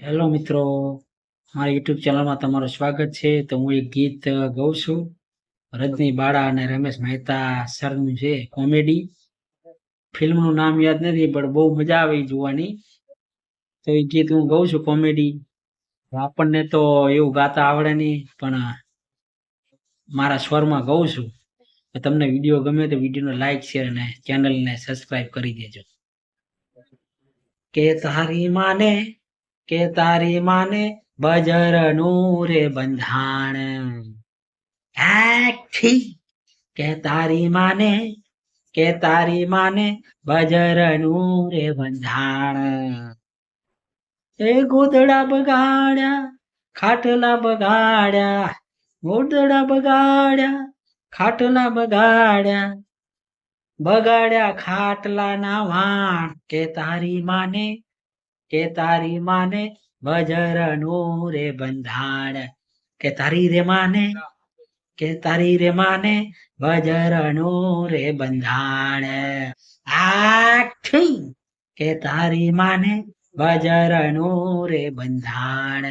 Hello મિત્રો, મારી YouTube ચેનલમાં તમારું સ્વાગત છે. તો હું એક ગીત ગાઉં છું. રજની બાળા અને રમેશ મહેતા સરનું છે, કોમેડી. ફિલ્મનું નામ યાદ નથી, પણ બહુ મજા આવે ઈ જોવાની. તો એ ગીત હું ગાઉં છું, કોમેડી. આપણને તો એવું ગાતા આવડે નહીં, પણ મારા સ્વરમાં ગાઉં છું. તો તમને વિડીયો ગમે તો વિડીયોને લાઈક, શેર અને ચેનલને સબસ્ક્રાઇબ કરી દેજો. કે તારી માને બજરનું રે બંધાણ. ઠી કે તારી માને બજરનું રે બંધાણ. એ ગોદડા બગાડ્યા, ખાટલા બગાડ્યા, ગોદડા બગાડ્યા, ખાટલા બગાડ્યા, બગાડ્યા ખાટલા ના વાણ. કે તારી માને બજરનું રે બંધાણ. કે તારી રે માને બજરનું રે બંધાણ. આઠી કે તારી માને બજરનું રે બંધાણ.